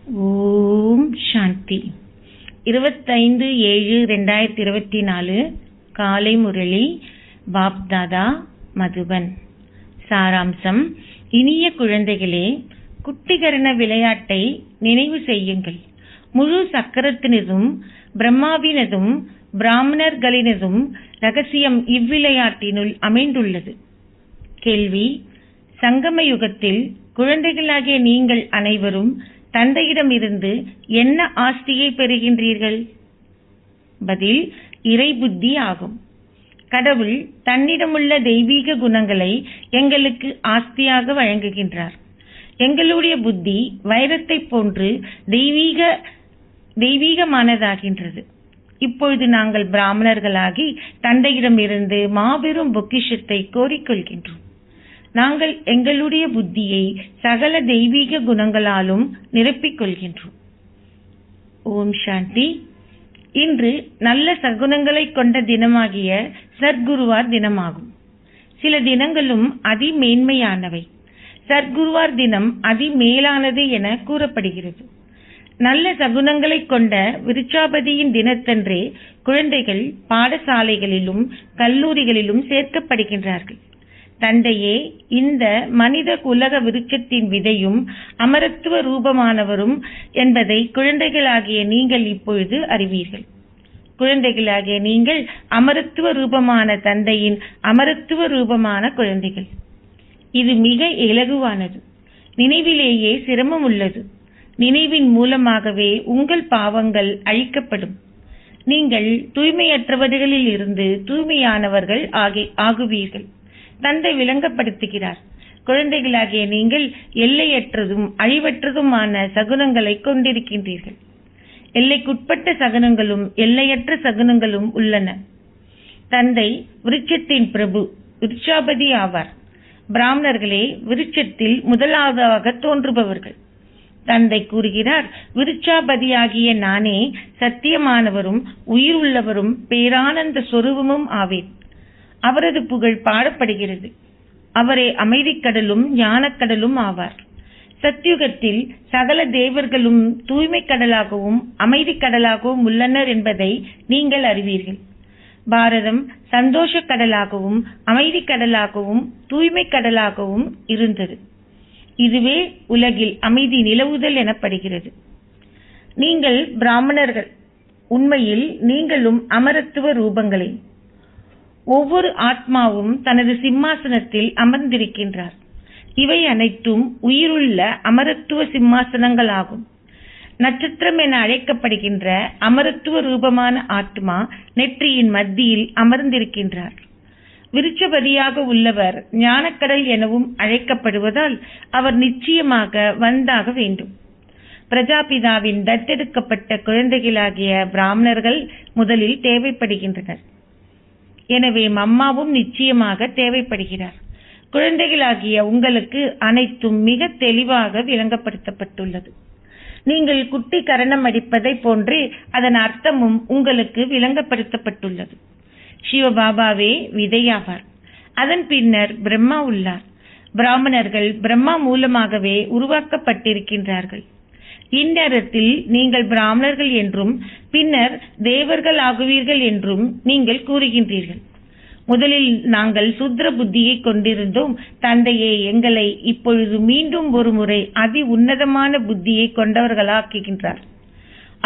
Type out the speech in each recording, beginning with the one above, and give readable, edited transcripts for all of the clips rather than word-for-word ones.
ஓம் சாந்தி. 25/7/2024 காலை முரளி பாப்தாதா மதுபன். சாராம்சம்: இனிய குழந்தைகளே, குட்டிகரண விளையாட்டை நினைவு செய்யுங்கள். முழு சக்கரத்தினதும் பிரம்மாவினதும் பிராமணர்களினதும் ரகசியம் இவ்விளையாட்டினுள் அமைந்துள்ளது. கேள்வி: சங்கம யுகத்தில் குழந்தைகளாகிய நீங்கள் அனைவரும் தந்தையிடமிருந்து என்ன ஆஸ்தியை பெறுகின்றீர்கள்? பதில்: இறை புத்தி ஆகும். கடவுள் தன்னிடமுள்ள தெய்வீக குணங்களை எங்களுக்கு ஆஸ்தியாக வழங்குகின்றார். எங்களுடைய புத்தி வைரத்தை போன்று தெய்வீகமானதாகின்றது. இப்பொழுது நாங்கள் பிராமணர்களாகி தந்தையிடமிருந்து மாபெரும் பொக்கிஷத்தை கோரிக்கொள்கின்றோம். நாங்கள் எங்களுடைய புத்தியை சகல தெய்வீக குணங்களாலும் நிரப்பிக் கொள்கின்றோம். ஓம் சாந்தி. இன்று நல்ல சகுனங்களை கொண்ட தினமாகிய சத்குருவார் தினமாகும். சில தினங்களும் அதிமேன்மையானவை. சத்குருவார் தினம் அதிமேலானது என கூறப்படுகிறது. நல்ல சகுனங்களை கொண்ட விருட்சாபதியின் தினத்தன்றே குழந்தைகள் பாடசாலைகளிலும் கல்லூரிகளிலும் சேர்க்கப்படுகின்றார்கள். தந்தையே இந்த மனித உலக விருட்சத்தின் விதையும் அமரத்துவ ரூபமானவரும் என்பதை குழந்தைகளாகிய நீங்கள் இப்பொழுது அறிவீர்கள். குழந்தைகளாகிய நீங்கள் அமரத்துவ ரூபமான தந்தையின் அமரத்துவ ரூபமான குழந்தைகள். இது மிக இலகுவானது. நினைவிலேயே சிரமம் உள்ளது. நினைவின் மூலமாகவே உங்கள் பாவங்கள் அழிக்கப்படும். நீங்கள் தூய்மையற்றவர்களில் இருந்து தூய்மையானவர்கள் ஆகுவீர்கள். தந்தை விளங்கப்படுத்துகிறார். குழந்தைகளாகிய நீங்கள் எல்லையற்றதும் அழிவற்றதுமான சகுனங்களை கொண்டிருக்கின்றீர்கள். எல்லைக்குட்பட்ட சகுனங்களும் எல்லையற்ற சகுனங்களும் உள்ளன. தந்தை விருட்சத்தின் பிரபு, விருட்சாபதி ஆவார். பிராமணர்களே விருட்சத்தில் முதலாவதாக தோன்றுபவர்கள். தந்தை கூறுகிறார், விருட்சாபதியாகிய நானே சத்தியமானவரும் உயிர் உள்ளவரும் பேரானந்த சொரூபமும் ஆவேன். அவரது புகழ் பாடப்படுகிறது. அவரே அமைதிக்கடலும் ஞானக்கடலும் ஆவார். சத்யுகத்தில் சகல தேவர்களும் தூய்மை கடலாகவும் அமைதி கடலாகவும் உள்ளனர் என்பதை நீங்கள் அறிவீர்கள். பாரதம் சந்தோஷ கடலாகவும் அமைதி கடலாகவும் தூய்மை கடலாகவும் இருந்தது. இதுவே உலகில் அமைதி நிலவுதல் எனப்படுகிறது. நீங்கள் பிராமணர்கள். உண்மையில் நீங்களும் அமரத்துவ ரூபங்களே. ஒவ்வொரு ஆத்மாவும் தனது சிம்மாசனத்தில் அமர்ந்திருக்கின்றார். இவை அனைத்தும் உயிருள்ள அமரத்துவ சிம்மாசனங்கள் ஆகும். நட்சத்திரம் என அழைக்கப்படுகின்ற அமரத்துவ ரூபமான ஆத்மா நெற்றியின் மத்தியில் அமர்ந்திருக்கின்றார். விருட்சபதியாக உள்ளவர் ஞானக்கடல் எனவும் அழைக்கப்படுவதால் அவர் நிச்சயமாக வந்தாக வேண்டும். பிரஜாபிதாவின் தத்தெடுக்கப்பட்ட குழந்தைகளாகிய பிராமணர்கள் முதலில் தேவைப்படுகின்றனர். எனவே மம்மாவும் நிச்சயமாக தேவைப்படுகிறார். குழந்தைகளாகிய உங்களுக்கு அனைத்தும் மிக தெளிவாக விளங்கப்படுத்தப்பட்டுள்ளது. நீங்கள் குட்டி கரணம் அடிப்பதை போன்றே அதன் அர்த்தமும் உங்களுக்கு விளங்கப்படுத்தப்பட்டுள்ளது. சிவபாபாவே விதையாவார். அதன் பின்னர் பிரம்மா உள்ளார். பிராமணர்கள் பிரம்மா மூலமாகவே உருவாக்கப்பட்டிருக்கின்றார்கள். இந்நேரத்தில் நீங்கள் பிராமணர்கள் என்றும் பின்னர் தேவர்கள் ஆகுவீர்கள் என்றும் நீங்கள் கூறுகின்றீர்கள். முதலில் நாங்கள் சுத்ர புத்தியை கொண்டிருந்தோம். தந்தையே எங்களை இப்பொழுது மீண்டும் ஒரு முறை அதி உன்னதமான புத்தியை கொண்டவர்களாக்குகின்றார்.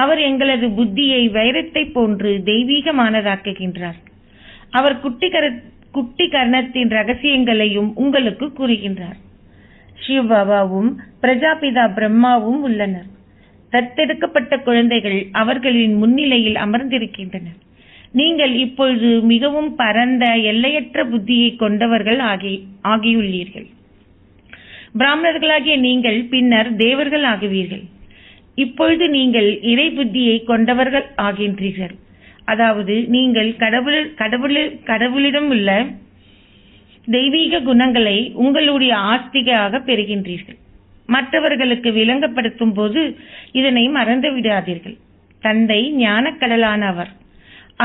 அவர் எங்களது புத்தியை வைரத்தை போன்று தெய்வீகமானதாக்குகின்றார். அவர் குட்டி கர்ணத்தின் ரகசியங்களையும் உங்களுக்கு கூறுகின்றார். சிவபாபாவும் பிரஜாபிதா பிரம்மாவும் உள்ளனர். தத்தெடுக்கப்பட்ட குழந்தைகள் அவர்களின் முன்னிலையில் அமர்ந்திருக்கின்றனர். நீங்கள் இப்பொழுது மிகவும் பரந்த எல்லையற்ற புத்தியை கொண்டவர்கள் ஆகியுள்ளீர்கள். பிராமணர்களாகிய நீங்கள் பின்னர் தேவர்கள் ஆகுவீர்கள். இப்பொழுது நீங்கள் இறை புத்தியை கொண்டவர்கள் ஆகின்றீர்கள். அதாவது நீங்கள் கடவுளிடம் உள்ள தெய்வீக குணங்களை உங்களுடைய ஆஸ்தியாக பெறுகின்றீர்கள். மற்றவர்களுக்கு விளங்கப்படுத்தும் போது இதனை மறந்து விடாதீர்கள். தந்தை ஞானக்கடலானவர்.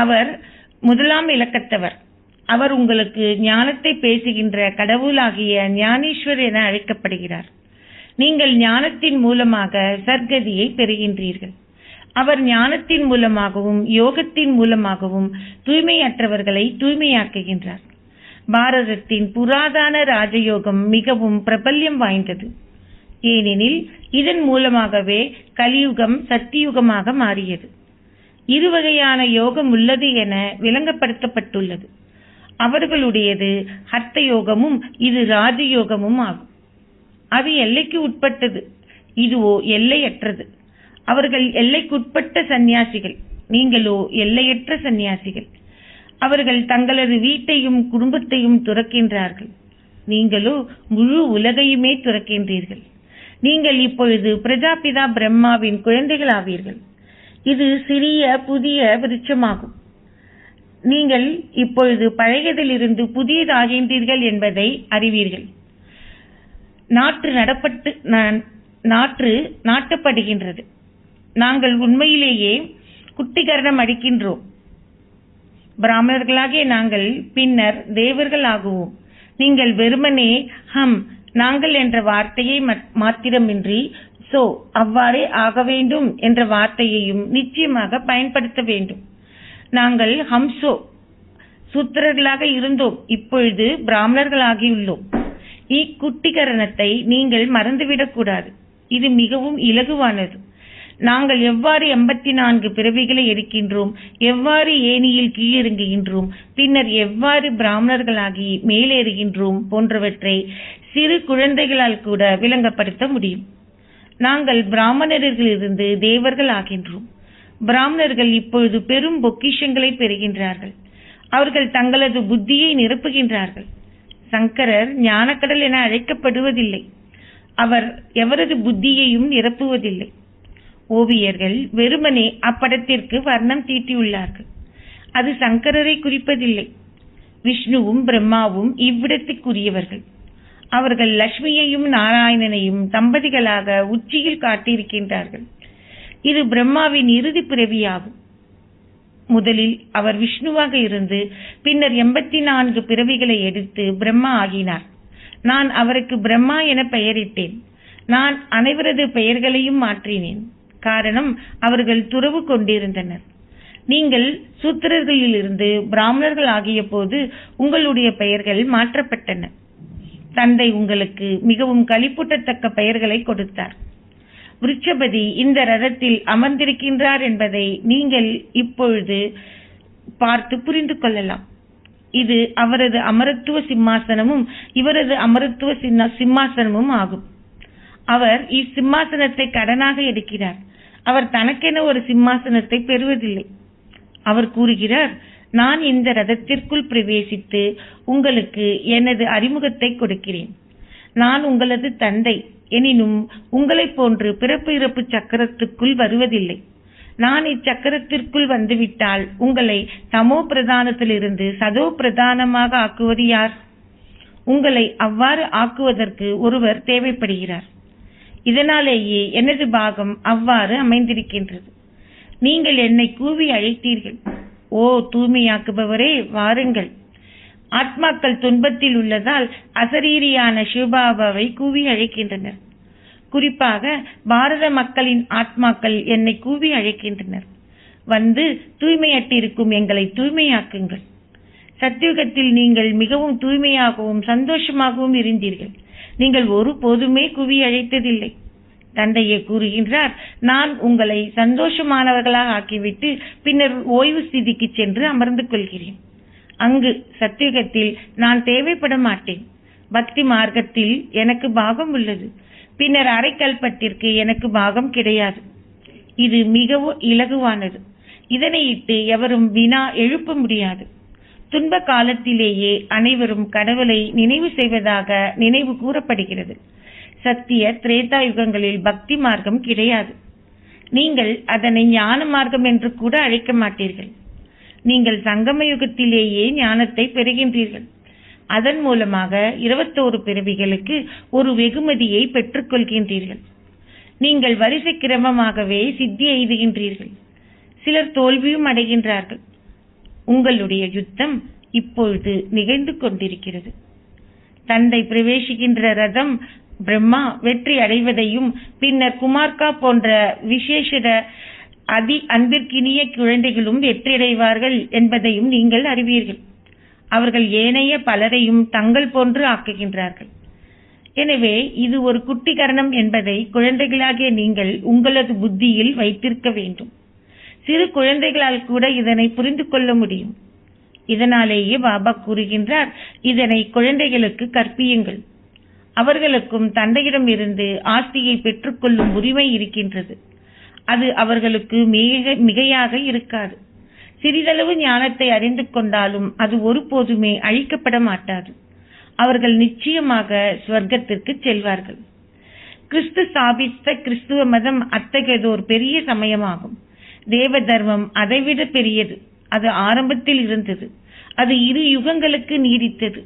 அவர் முதலாம் இலக்கத்தவர். அவர் உங்களுக்கு ஞானத்தை பேசுகின்ற கடவுளாகிய ஞானேஸ்வர் என அழைக்கப்படுகிறார். நீங்கள் ஞானத்தின் மூலமாக சர்க்கதியை பெறுகின்றீர்கள். அவர் ஞானத்தின் மூலமாகவும் யோகத்தின் மூலமாகவும் தூய்மையற்றவர்களை தூய்மையாக்குகின்றார். பாரதத்தின் புராதன ராஜயோகம் மிகவும் பிரபல்யம் வாய்ந்தது. ஏனெனில் இதன் மூலமாகவே கலியுகம் சத்தியுகமாக மாறியது. இருவகையான யோகம் உள்ளது என விளங்கப்படுத்தப்பட்டுள்ளது. அவர்களுடையது ஹர்த்த யோகமும் இது ராஜயோகமும் ஆகும். அது எல்லைக்கு உட்பட்டது, இதுவோ எல்லையற்றது. அவர்கள் எல்லைக்குட்பட்ட சந்நியாசிகள், நீங்களோ எல்லையற்ற சந்நியாசிகள். அவர்கள் தங்களது வீட்டையும் குடும்பத்தையும் துறக்கின்றார்கள், நீங்களோ முழு உலகையுமே துறக்கின்றீர்கள். நீங்கள் இப்பொழுது பிரஜாபிதா பிரம்மாவின் குழந்தைகள் ஆவீர்கள். இது சிறிய புதிய விருட்சமாகும். நீங்கள் இப்பொழுது பழையதிலிருந்து புதியதாகின்றீர்கள் என்பதை அறிவீர்கள். நாற்று நாட்டப்படுகின்றது. நாங்கள் உண்மையிலேயே குட்டிகரணம் அடிக்கின்றோம். பிராமணர்களாகிய நாங்கள் பின்னர் தேவர்கள் ஆகுவோம். நீங்கள் வெறுமனே நாங்கள் என்ற வார்த்தையை மாத்திரமின்றி அவ்வாறே ஆக வேண்டும் என்ற வார்த்தையையும் நிச்சயமாக பயன்படுத்த வேண்டும். நாங்கள் சூத்திரர்களாக இருந்தோம், இப்பொழுது பிராமணர்களாகியுள்ளோம். இக்குட்டிகரணத்தை நீங்கள் மறந்துவிடக் கூடாது. இது மிகவும் இலகுவானது. நாங்கள் எவ்வாறு 84 பிறவிகளை எடுக்கின்றோம், எவ்வாறு ஏணியில் கீழிறங்குகின்றோம், பின்னர் எவ்வாறு பிராமணர்களாகி மேலேறுகின்றோம் போன்றவற்றை சிறு குழந்தைகளால் கூட விளங்கப்படுத்த முடியும். நாங்கள் பிராமணர்களிலிருந்து தேவர்கள் ஆகின்றோம். பிராமணர்கள் இப்பொழுது பெரும் பொக்கிஷங்களை பெறுகின்றார்கள். அவர்கள் தங்களது புத்தியை நிரப்புகின்றார்கள். சங்கரர் ஞானக்கடல் என அழைக்கப்படுவதில்லை. அவர் எவரது புத்தியையும் நிரப்புவதில்லை. ஓவியர்கள் வெறுமனே அப்படத்திற்கு வர்ணம் தீட்டியுள்ளார்கள். அது சங்கரரை குறிப்பதில்லை. விஷ்ணுவும் பிரம்மாவும் இவ்விடத்துக்குரியவர்கள். அவர்கள் லட்சுமியையும் நாராயணனையும் தம்பதிகளாக உச்சியில் காட்டியிருக்கின்றார்கள். இது பிரம்மாவின் இறுதி பிறவியாகும். முதலில் அவர் விஷ்ணுவாக இருந்து பின்னர் 84 பிறவிகளை எடுத்து பிரம்மா ஆகினார். நான் அவருக்கு பிரம்மா என பெயரிட்டேன். நான் அனைவரது பெயர்களையும் மாற்றினேன். காரணம், அவர்கள் துறவு கொண்டிருந்தனர். நீங்கள் சூத்திரர்களிலிருந்து பிராமணர்கள் ஆகிய போது உங்களுடைய பெயர்கள் மாற்றப்பட்டன. தந்தை உங்களுக்கு மிகவும் களிப்பூட்டத்தக்க பெயர்களை கொடுத்தார். விருட்சபதி இந்த ரதத்தில் அமர்ந்திருக்கின்றார் என்பதை நீங்கள் இப்பொழுது பார்த்து புரிந்து கொள்ளலாம். இது அவரது அமரத்துவ சிம்மாசனமும் இவரது அமரத்துவ சிம்மாசனமும் ஆகும். அவர் இச்சிம்மாசனத்தை கடனாக எடுக்கிறார். அவர் தனக்கென ஒரு சிம்மாசனத்தை பெறுவதில்லை. அவர் கூறுகிறார், நான் இந்த ரதத்திற்குள் பிரவேசித்து உங்களுக்கு எனது அறிமுகத்தை கொடுக்கிறேன். நான் உங்களது தந்தை, எனினும் உங்களைப் போன்று பிறப்பு இறப்பு சக்கரத்துக்குள் வருவதில்லை. நான் இச்சக்கரத்திற்குள் வந்துவிட்டால் உங்களை தமோ பிரதானத்திலிருந்து சதோ பிரதானமாக ஆக்குவது யார்? உங்களை அவ்வாறு ஆக்குவதற்கு ஒருவர் தேவைப்படுகிறார். இதனாலேயே எனது பாகம் அவ்வாறு அமைந்திருக்கின்றது. நீங்கள் என்னை கூவி அழைத்தீர்கள், ஓ தூய்மையாக்குபவரே வாருங்கள். ஆத்மாக்கள் துன்பத்தில் உள்ளதால் அசரீரியான சிவபாபாவை கூவி அழைக்கின்றனர். குறிப்பாக பாரத மக்களின் ஆத்மாக்கள் என்னை கூவி அழைக்கின்றனர், வந்து தூய்மையற்றிருக்கும் எங்களை தூய்மையாக்குங்கள். சத்தியுகத்தில் நீங்கள் மிகவும் தூய்மையாகவும் சந்தோஷமாகவும் இருந்தீர்கள். நீங்கள் ஒருபோதுமே கூவி அழைத்ததில்லை. தந்தையே கூறுகின்றார், நான் உங்களை சந்தோஷமானவர்களாக ஆக்கிவிட்டு பின்னர் ஓய்வு ஸ்திதிக்கு சென்று அமர்ந்து கொள்கிறேன். அங்கு சத்தியுகத்தில் நான் தேவைப்பட மாட்டேன். பக்தி மார்க்கத்தில் எனக்கு பாகம் உள்ளது. பின்னர் அரைக்கல்பட்டிற்கு எனக்கு பாகம் கிடையாது. இது மிகவும் இலகுவானது. இதனை இட்டு எவரும் வினா எழுப்ப முடியாது. துன்ப காலத்திலேயே அனைவரும் கடவுளை நினைவு செய்வதாக நினைவு கூறப்படுகிறது. சத்திய திரேதா யுகங்களில் பக்தி மார்க்கம் கிடையாது. நீங்கள் அதனை ஞான மார்க்கம் என்று கூட அழைக்க மாட்டீர்கள். நீங்கள் சங்கம யுகத்திலேயே ஞானத்தை பெறுகின்றீர்கள். அதன் மூலமாக 21 பிறவிகளுக்கு ஒரு வெகுமதியை பெற்றுக் கொள்கின்றீர்கள். நீங்கள் வரிசை கிரமமாகவே சித்தி எய்துகின்றீர்கள். சிலர் தோல்வியும் அடைகின்றார்கள். உங்களுடைய யுத்தம் இப்பொழுது நிகழ்ந்து கொண்டிருக்கிறது. தந்தை பிரவேசிக்கின்ற ரதம் பிரம்மா வெற்றி அடைவதையும் பின்னர் குமார்கா போன்ற விசேஷ அன்பிற்கினிய குழந்தைகளும் வெற்றியடைவார்கள் என்பதையும் நீங்கள் அறிவீர்கள். அவர்கள் ஏனைய பலரையும் தங்கள் போன்று ஆக்குகின்றார்கள். எனவே இது ஒரு குட்டிகரணம் என்பதை குழந்தைகளாகிய நீங்கள் உங்களது புத்தியில் வைத்திருக்க வேண்டும். சிறு குழந்தைகளால் கூட இதனை புரிந்து கொள்ள முடியும். இதனாலேயே பாபா கூறுகின்றார், இதனை குழந்தைகளுக்கு கற்பியுங்கள். அவர்களுக்கும் தந்தையிடம் இருந்து ஆஸ்தியை பெற்றுக்கொள்ளும் உரிமை இருக்கின்றது. அது அவர்களுக்கு மிகையாக இருக்காது. சிறிதளவு ஞானத்தை அறிந்து கொண்டாலும் அது ஒருபோதுமே அழிக்கப்பட மாட்டாது. அவர்கள் நிச்சயமாக ஸ்வர்க்கத்திற்கு செல்வார்கள். கிறிஸ்து ஸ்தாபித்த கிறிஸ்துவ மதம் அத்தகையதோர் பெரிய சமயமாகும். தேவ தர்மம் அதைவிட பெரியது. அது ஆரம்பத்தில் இருந்தது. அது 2 யுகங்களுக்கு நீடித்தது.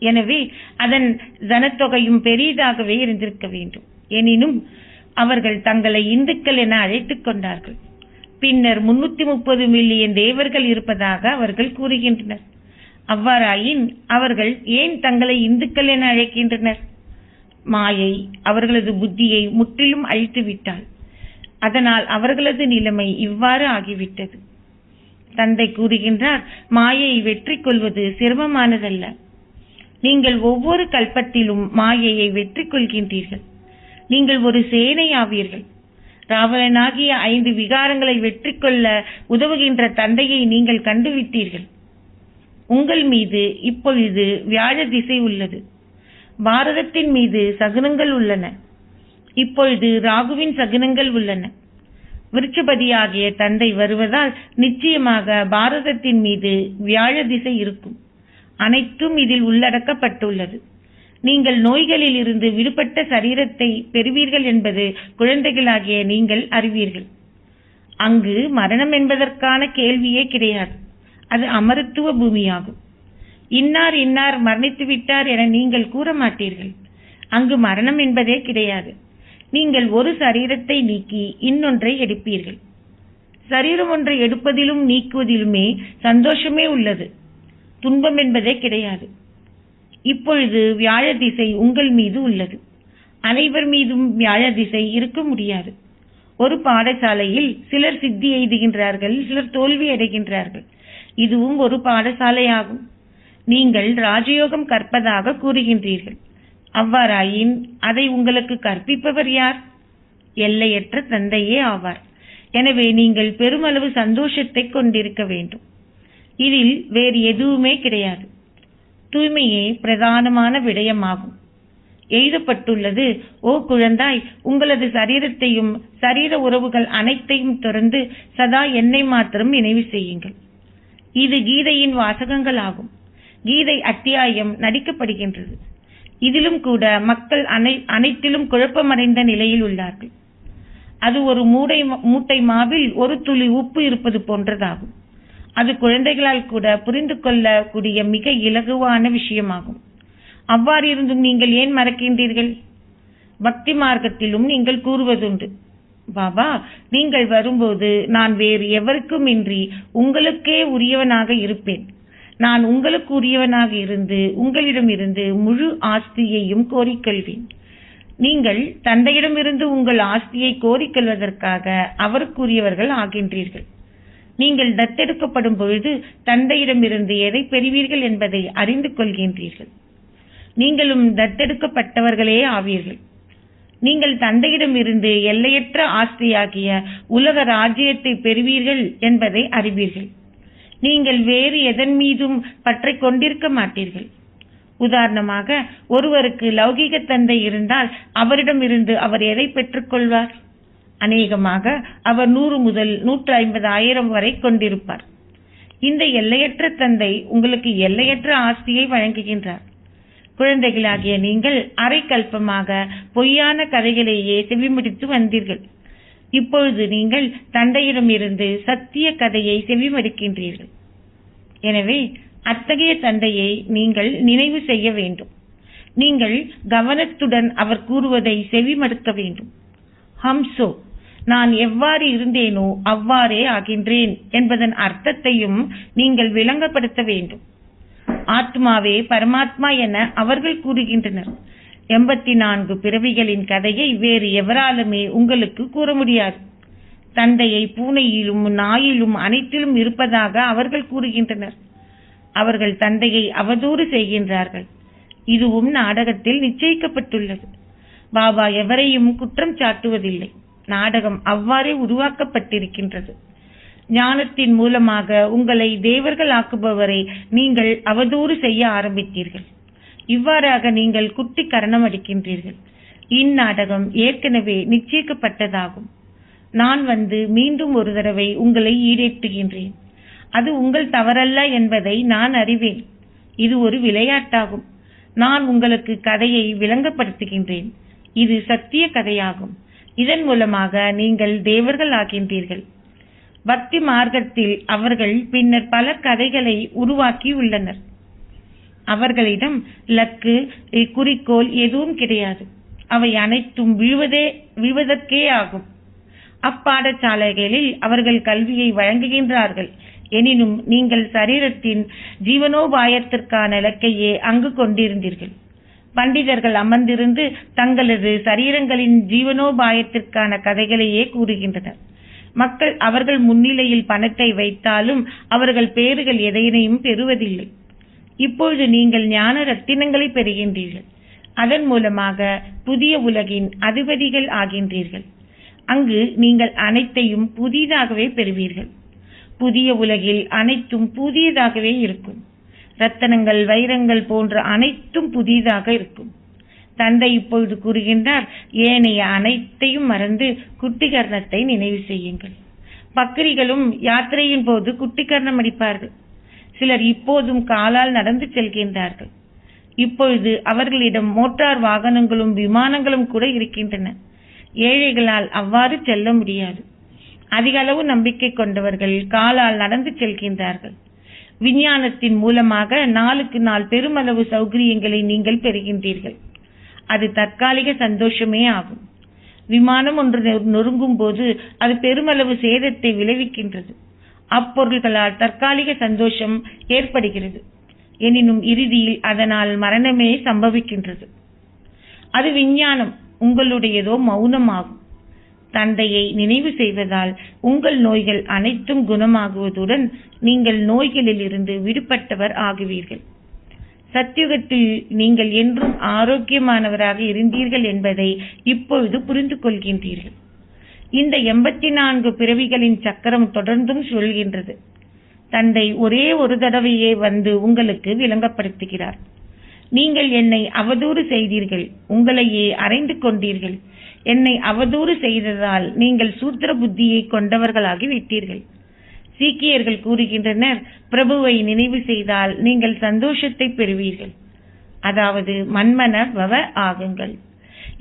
எனவே அதன் ஜனத்தொகையும் பெரியதாகவே இருந்திருக்க வேண்டும். எனினும் அவர்கள் தங்களை இந்துக்கள் என அழைத்துக் கொண்டார்கள். பின்னர் 330 மில்லியன் தேவர்கள் இருப்பதாக அவர்கள் கூறுகின்றனர். அவ்வாறாயின் அவர்கள் ஏன் தங்களை இந்துக்கள் என அழைக்கின்றனர்? மாயை அவர்களது புத்தியை முற்றிலும் அழித்துவிட்டாள். அதனால் அவர்களது நிலைமை இவ்வாறு ஆகிவிட்டது. தந்தை கூறுகின்றார், மாயையை வெற்றி கொள்வது சிரமமானதல்ல. நீங்கள் ஒவ்வொரு கல்பத்திலும் மாயையை வெற்றி கொள்கின்றீர்கள். நீங்கள் ஒரு சேனை ஆவீர்கள். ராவணனாகிய 5 விகாரங்களை வெற்றி கொள்ள உதவுகின்ற தந்தையை நீங்கள் கண்டுவிட்டீர்கள். உங்கள் மீது இப்பொழுது வியாழ திசை உள்ளது. பாரதத்தின் மீது சகுனங்கள் உள்ளன. இப்பொழுது ராகுவின் சகுனங்கள் உள்ளன. விருட்சபதியாகிய தந்தை வருவதால் நிச்சயமாக பாரதத்தின் மீது வியாழ திசை இருக்கும். அனைத்தும் இதில் உள்ளடக்கப்பட்டுள்ளது. நீங்கள் நோய்களில் இருந்து விடுபட்ட சரீரத்தை பெறுவீர்கள் என்பது குழந்தைகளாகிய நீங்கள் அறிவீர்கள். அங்கு மரணம் என்பதற்கான கேள்வியே கிடையாது. அது அமரத்துவ பூமியாகும். இன்னார் இன்னார் மரணித்து விட்டார் என நீங்கள் கூற மாட்டீர்கள். அங்கு மரணம் என்பதே கிடையாது. நீங்கள் ஒரு சரீரத்தை நீக்கி இன்னொன்றை எடுப்பீர்கள். சரீரம் ஒன்றை எடுப்பதிலும் நீக்குவதிலுமே சந்தோஷமே உள்ளது. துன்பம் என்பதே கிடையாது. இப்பொழுது வியாழ திசை உங்கள் மீது உள்ளது. அனைவர் மீதும் வியாழ திசை இருக்க முடியாது. ஒரு பாடசாலையில் சிலர் சித்தி எய்துகின்றார்கள், சிலர் தோல்வி அடைகின்றார்கள். இதுவும் ஒரு பாடசாலையாகும். நீங்கள் ராஜயோகம் கற்பதாக கூறுகின்றீர்கள். அவ்வாறாயின் அதை உங்களுக்கு கற்பிப்பவர் யார்? எல்லையற்ற தந்தையே ஆவார். எனவே நீங்கள் பெருமளவு சந்தோஷத்தை கொண்டிருக்க வேண்டும். இதில் வேறு எதுவுமே கிடையாது. தூய்மையே பிரதானமான விடயமாகும். எழுதப்பட்டுள்ளது, ஓ குழந்தாய், உங்களது சரீரத்தையும் சரீர உறவுகள் அனைத்தையும் துறந்து சதா என்னை மாத்திரம் நினைவு செய்யுங்கள். இது கீதையின் வாசகங்கள் ஆகும். கீதை அத்தியாயம் நடிக்கப்படுகின்றது. இதிலும் கூட மக்கள் அனைத்திலும் குழப்பமடைந்த நிலையில் உள்ளார்கள். அது ஒரு மூட்டை மாவில் ஒரு துளி உப்பு இருப்பது போன்றதாகும். அது குழந்தைகளால் கூட புரிந்து கொள்ளக்கூடிய மிக இலகுவான விஷயமாகும். அவ்வாறு இருந்தும் நீங்கள் ஏன் மறக்கின்றீர்கள்? பக்தி மார்க்கத்திலும் நீங்கள் கூறுவதுண்டு, பாபா, நீங்கள் வரும்போது நான் வேறு எவருக்கும் இன்றி உங்களுக்கே உரியவனாக இருப்பேன். நான் உங்களுக்கு உரியவனாக இருந்து உங்களிடமிருந்து முழு ஆஸ்தியையும் கோரிக்கொள்வேன். நீங்கள் தந்தையிடமிருந்து உங்கள் ஆஸ்தியை கோரிக்கொள்வதற்காக அவருக்குரியவர்கள் ஆகின்றீர்கள். நீங்கள் தத்தெடுக்கப்படும் பொழுது தந்தையிடமிருந்து எதை பெறுவீர்கள் என்பதை அறிந்து கொள்கின்றீர்கள். நீங்களும் தத்தெடுக்கப்பட்டவர்களே ஆவீர்கள். நீங்கள் தந்தையிடமிருந்து எல்லையற்ற ஆஸ்தியாகிய உலக ராஜ்யத்தை பெறுவீர்கள் என்பதை அறிவீர்கள். நீங்கள் வேறு எதன் மீதும் பற்றை கொண்டிருக்க மாட்டீர்கள். உதாரணமாக, ஒருவருக்கு லௌகிக தந்தை இருந்தால் அவரிடமிருந்து அவர் எதை பெற்றுக்கொள்வார்? அநேகமாக அவர் 100 முதல் 150,000 வரை கொண்டிருப்பார். இந்த எல்லையற்ற தந்தை உங்களுக்கு எல்லையற்ற ஆஸ்தியை வழங்குகின்றார். குழந்தைகளாகிய நீங்கள் அரை கல்பமாக பொய்யான கதைகளையே செவிமடித்து வந்தீர்கள். இப்பொழுது நீங்கள் தந்தையிடமிருந்து சத்திய கதையை செவிமடுக்கின்றீர்கள். எனவே அத்தகைய தந்தையை நீங்கள் நினைவு செய்ய வேண்டும். நீங்கள் கவனத்துடன் அவர் கூறுவதை செவிமடுக்க வேண்டும். ஹம்சோ, நான் எவ்வாறு இருந்தேனோ அவ்வாறே ஆகின்றேன் என்பதன் அர்த்தத்தையும் நீங்கள் விளங்கப்படுத்த வேண்டும். ஆத்மாவே பரமாத்மா என அவர்கள் கூறுகின்றனர். 84 பிறவிகளின் கதையை வேறு எவராலுமே உங்களுக்கு கூற முடியாது. தந்தையை பூனையிலும் நாயிலும் அனைத்திலும் இருப்பதாக அவர்கள் கூறுகின்றனர். அவர்கள் தந்தையை அவதூறு செய்கின்றார்கள். இதுவும் நாடகத்தில் நிச்சயிக்கப்பட்டுள்ளது. பாபா எவரையும் குற்றம் சாட்டுவதில்லை. நாடகம் அவ்வாறே உருவாக்கப்பட்டிருக்கின்றது. ஞானத்தின் மூலமாக உங்களை தேவர்கள் ஆக்குபவரை நீங்கள் அவதூறு செய்ய ஆரம்பித்தீர்கள். இவ்வாறாக நீங்கள் குட்டி கரணம் அடிக்கின்றீர்கள். இந்நாடகம் ஏற்கனவே நிச்சயிக்கப்பட்டதாகும். நான் வந்து மீண்டும் ஒரு தடவை உங்களை ஈடேற்றுகின்றேன். அது உங்கள் தவறல்ல என்பதை நான் அறிவேன். இது ஒரு விளையாட்டாகும். நான் உங்களுக்கு கதையை விளங்கப்படுத்துகின்றேன். இது சத்திய கதையாகும். இதன் மூலமாக நீங்கள் தேவர்கள் ஆகின்றீர்கள். பக்தி மார்க்கத்தில் அவர்கள் பின்னர் பல கதைகளை உருவாக்கி உள்ளனர். அவர்களிடம் லக்கு குறிக்கோள் எதுவும் கிடையாது. அவை அனைத்தும் விழுவதற்கே ஆகும். அப்பாடசாலைகளில் அவர்கள் கல்வியை வழங்குகின்றார்கள். எனினும் நீங்கள் சரீரத்தின் ஜீவனோபாயத்திற்கான இலக்கையே அங்கு கொண்டிருந்தீர்கள். பண்டிதர்கள் அமர்ந்திருந்து தங்களது சரீரங்களின் ஜீவனோபாயத்திற்கான கதைகளையே கூறுகின்றனர். மக்கள் அவர்கள் முன்னிலையில் பணத்தை வைத்தாலும் அவர்கள் பேறுகள் எதையினையும் பெறுவதில்லை. இப்பொழுது நீங்கள் ஞான ரத்தினங்களை பெறுகின்றீர்கள். அதன் மூலமாக புதிய உலகின் அதிபதிகள் ஆகின்றீர்கள். அங்கு நீங்கள் அனைத்தையும் புதிதாகவே பெறுவீர்கள். புதிய உலகில் அனைத்தும் புதியதாகவே இருக்கும். ரத்தனங்கள், வைரங்கள் போன்ற அனைத்தும் புதிதாக இருக்கும். தந்தை இப்பொழுது கூறுகின்றார், ஏனைய அனைத்தையும் மறந்து குட்டிகர்ணத்தை நினைவு செய்யுங்கள். பக்ரிகளும் யாத்திரையின் போது குட்டிகர்ணம் அடிப்பார்கள். சிலர் இப்போதும் காலால் நடந்து செல்கின்றார்கள். இப்பொழுது அவர்களிடம் மோட்டார் வாகனங்களும் விமானங்களும் கூட இருக்கின்றன. ஏழைகளால் அவ்வாறு செல்ல முடியாது. அதிக அளவு நம்பிக்கை கொண்டவர்கள் காலால் நடந்து செல்கின்றார்கள். விஞ்ஞானத்தின் மூலமாக நாளுக்கு நாள் பெருமளவு சௌகரியங்களை நீங்கள் பெறுகின்றீர்கள். அது தற்காலிக சந்தோஷமே ஆகும். விமானம் ஒன்று நொறுங்கும் போது அது பெருமளவு சேதத்தை விளைவிக்கின்றது. அப்பொருள்களால் தற்காலிக சந்தோஷம் ஏற்படுகிறது. எனினும் இறுதியில் அதனால் மரணமே சம்பவிக்கின்றது. அது விஞ்ஞானம். உங்களுடையதோ மௌனமாகும். தந்தையை நினைவு செய்வதால் உங்கள் நோய்கள் அனைத்தும் குணமாகுவதுடன் நீங்கள் நோய்களில் இருந்து விடுபட்டவர் ஆகுவீர்கள். சத்தியுகத்தில் நீங்கள் என்றும் ஆரோக்கியமானவராக இருந்தீர்கள் என்பதை இப்பொழுது புரிந்து கொள்கின்றீர்கள். இந்த 84 பிறவிகளின் சக்கரம் தொடர்ந்தும் சொல்கின்றது. தந்தை ஒரே ஒரு தடவையே வந்து உங்களுக்கு விளங்கப்படுத்துகிறார். நீங்கள் என்னை அவதூறு செய்தீர்கள். உங்களையே அறைந்து கொண்டீர்கள். என்னை அவதூறு செய்ததால் நீங்கள் சூத்திர புத்தியை கொண்டவர்களாகி விட்டீர்கள். சீக்கியர்கள் கூறுகின்றனர், பிரபுவை நினைவு செய்தால் நீங்கள் சந்தோஷத்தை பெறுவீர்கள். அதாவது மன்மன பவ ஆகுங்கள்.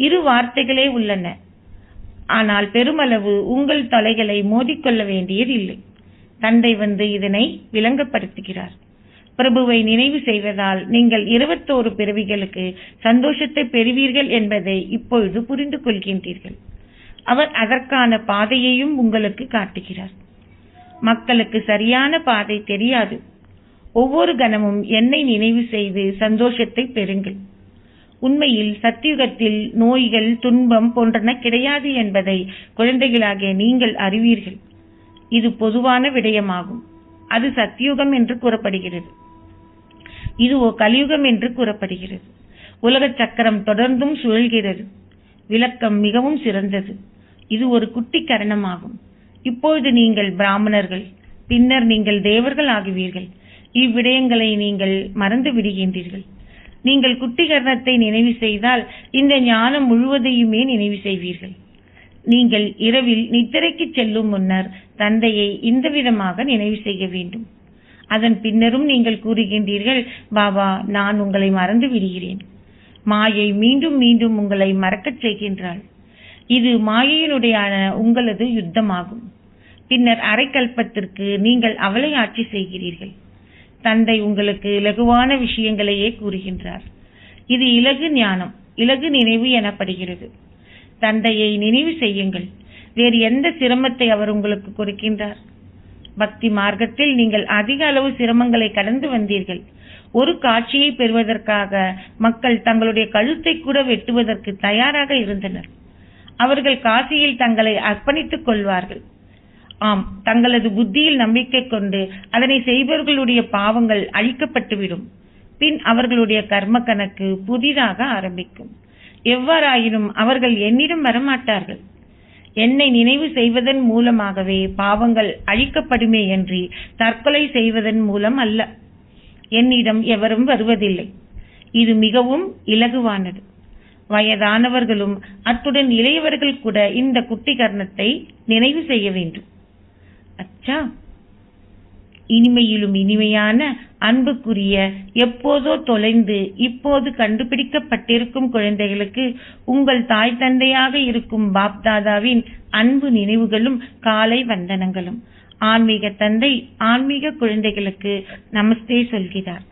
2 வார்த்தைகளே உள்ளன. ஆனால் பெருமளவு உங்கள் தலைகளை மோதிக்கொள்ள வேண்டியதில்லை. தந்தை வந்து இதனை விளங்கப்படுத்துகிறார். பிரபுவை நினைவு செய்வதால் நீங்கள் 21 பிறவிகளுக்கு சந்தோஷத்தை பெறுவீர்கள் என்பதை இப்பொழுது புரிந்து கொள்கின்றீர்கள். அவர் அதற்கான பாதையையும் உங்களுக்கு காட்டுகிறார். மக்களுக்கு சரியான பாதை தெரியாது. ஒவ்வொரு கணமும் என்னை நினைவு செய்து சந்தோஷத்தை பெறுங்கள். உண்மையில் சத்தியுகத்தில் நோய்கள், துன்பம் போன்றன கிடையாது என்பதை குழந்தைகளாகிய நீங்கள் அறிவீர்கள். இது பொதுவான விடயமாகும். அது சத்தியுகம் என்று கூறப்படுகிறது. இதுவோ கலியுகம் என்று கூறப்படுகிறது. உலக சக்கரம் தொடர்ந்தும் சுழல்கிறது. விளக்கம் மிகவும் சிறந்தது. இது ஒரு குட்டி கரணமாகும். இப்பொழுது நீங்கள் பிராமணர்கள், பின்னர் நீங்கள் தேவர்கள் ஆகுவீர்கள். இவ்விடயங்களை நீங்கள் மறந்து விடுகின்றீர்கள். நீங்கள் குட்டி கரணத்தை நினைவு செய்தால் இந்த ஞானம் முழுவதையுமே நினைவு செய்வீர்கள். நீங்கள் இரவில் நித்திரைக்கு செல்லும் முன்னர் தந்தையை இந்த விதமாக நினைவு செய்ய வேண்டும். அதன் பின்னரும் நீங்கள் கூறுகின்றீர்கள், பாபா, நான் உங்களை மறந்து விடுகிறேன். மாயை மீண்டும் மீண்டும் உங்களை மறக்கச் செய்கின்றாள். இது மாயையினுடைய உங்களது யுத்தமாகும். பின்னர் அரைக்கல்பத்திற்கு நீங்கள் அவளை ஆட்சி செய்கிறீர்கள். தந்தை உங்களுக்கு இலகுவான விஷயங்களையே கூறுகின்றார். இது இலகு ஞானம், இலகு நினைவு எனப்படுகிறது. தந்தையை நினைவு செய்யுங்கள். வேறு எந்த சிரமத்தை அவர் உங்களுக்கு கொடுக்கின்றார்? பக்தி மார்க்கத்தில் நீங்கள் அதிக அளவு சிரமங்களை கடந்து வந்தீர்கள். ஒரு காட்சியை பெறுவதற்காக மக்கள் தங்களுடைய கழுத்தை கூட வெட்டுவதற்கு தயாராக இருந்தனர். அவர்கள் காசியில் தங்களை அர்ப்பணித்துக் கொள்வார்கள். ஆம், தங்களது புத்தியில் நம்பிக்கை கொண்டு அதனை செய்பவர்களுடைய பாவங்கள் அழிக்கப்பட்டுவிடும். பின் அவர்களுடைய கர்ம கணக்கு புதிதாக ஆரம்பிக்கும். எவ்வாறாயினும் அவர்கள் என்னிடம் வரமாட்டார்கள். என்னை நினைவு செய்வதன் மூலமாகவே பாவங்கள் அழிக்கப்படுமே என்று தற்கொலை செய்வதன் மூலம் அல்ல. என்னிடம் எவரும் வருவதில்லை. இது மிகவும் இலகுவானது. வயதானவர்களும் அத்துடன் இளையவர்கள் கூட இந்த குட்டி கர்ணத்தை நினைவு செய்ய வேண்டும். அச்சா, இனிமையிலும் இனிமையான அன்புக்குரிய, எப்போதோ தொலைந்து இப்போது கண்டுபிடிக்கப்பட்டிருக்கும் குழந்தைகளுக்கு உங்கள் தாய் தந்தையாக இருக்கும் பாப்தாதாவின் அன்பு நினைவுகளும் காலை வந்தனங்களும். ஆன்மீக தந்தை ஆன்மீக குழந்தைகளுக்கு நமஸ்தே சொல்கிறார்.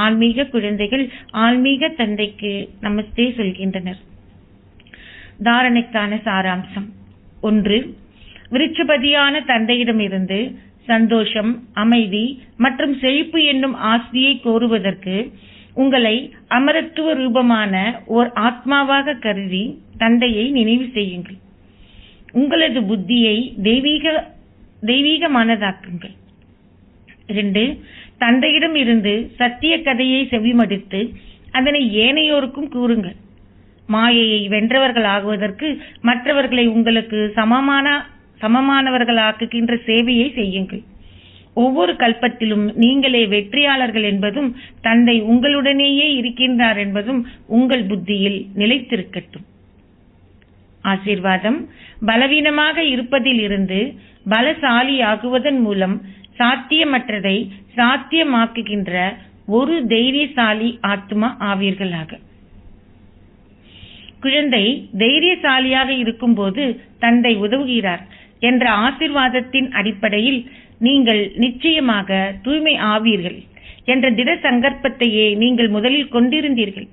ஆன்மீக குழந்தைகள் ஆன்மீக தந்தைக்கு நமஸ்தே சொல்கின்றனர். தாரணைக்கான சாராம்சம். 1. விருட்சபதியான தந்தையிடமிருந்து சந்தோஷம், அமைதி மற்றும் செழிப்பு என்னும் ஆஸ்தியை கோருவதற்கு உங்களை அமரத்துவ ரூபமான ஓர் ஆத்மாவாக கருதி தந்தையை நினைவு செய்யுங்கள். உங்களது புத்தியை தெய்வீகமானதாக்குங்கள். 2. தந்தையிடம் இருந்து சத்திய கதையை செவிமடுத்து அதனை ஏனையோருக்கும் கூறுங்கள். மாயையை வென்றவர்களாகுவதற்கு மற்றவர்களை உங்களுக்கு சமமானவர்களாக்குகின்ற சேவையை செய்யுங்கள். ஒவ்வொரு கல்பத்திலும் நீங்களே வெற்றியாளர்கள் என்பதும் தந்தை உங்களுடனேயே இருக்கின்றார் என்பதும் உங்கள் புத்தியில் நிலைத்திருக்கட்டும். ஆசீர்வாதம். பலவீனமாக இருப்பதில் இருந்து பலசாலியாகுவதன் மூலம் சாத்தியமற்றதை சாத்தியமாக்குகின்ற ஒரு தைரியசாலி ஆத்மா ஆவீர்களாக. குழந்தை தைரியசாலியாக இருக்கும்போது தந்தை உதவுகிறார் என்ற ஆசீர்வாதத்தின் அடிப்படையில் நீங்கள் நிச்சயமாக தூய்மை ஆவீர்கள் என்ற திட சங்கற்பத்தையே நீங்கள் முதலில் கொண்டிருந்தீர்கள்.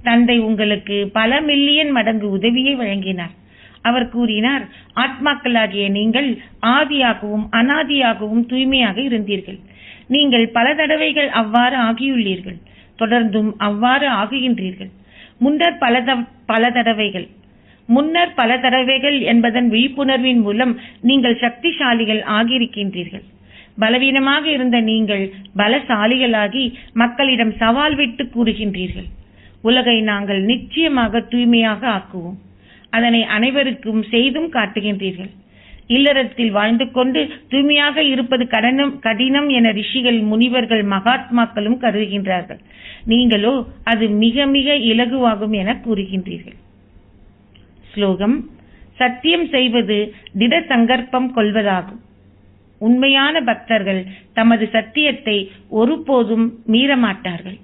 தந்தை உங்களுக்கு பல மில்லியன் மடங்கு உதவியை வழங்கினார். அவர் கூறினார், ஆத்மாக்களாகிய நீங்கள் ஆதியாகவும் அனாதியாகவும் தூய்மையாக இருந்தீர்கள். நீங்கள் பல தடவைகள் அவ்வாறு ஆகியுள்ளீர்கள். தொடர்ந்தும் அவ்வாறு ஆகுகின்றீர்கள். முன்னர் பல தடவைகள் என்பதன் விழிப்புணர்வின் மூலம் நீங்கள் சக்திசாலிகள் ஆகியிருக்கின்றீர்கள். பலவீனமாக இருந்த நீங்கள் பலசாலிகளாகி மக்களிடம் சவால் விட்டு கூறுகின்றீர்கள். உலகை நாங்கள் நிச்சயமாக தூய்மையாக ஆக்குவோம். அதனை அனைவருக்கும் செய்தும் காட்டுகின்றீர்கள். இல்லறத்தில் வாழ்ந்து கொண்டு தூய்மையாக இருப்பது கடினம் என ரிஷிகள், முனிவர்கள், மகாத்மாக்களும் கருதுகின்றார்கள். நீங்களோ அது மிக மிக இலகுவாகும் என கூறுகின்றீர்கள். ஸ்லோகம். சத்தியம் செய்வது திட சங்கற்பம் கொள்வதாகும். உண்மையான பக்தர்கள் தமது சத்தியத்தை ஒருபோதும் மீறமாட்டார்கள்.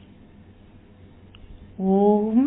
ஓம்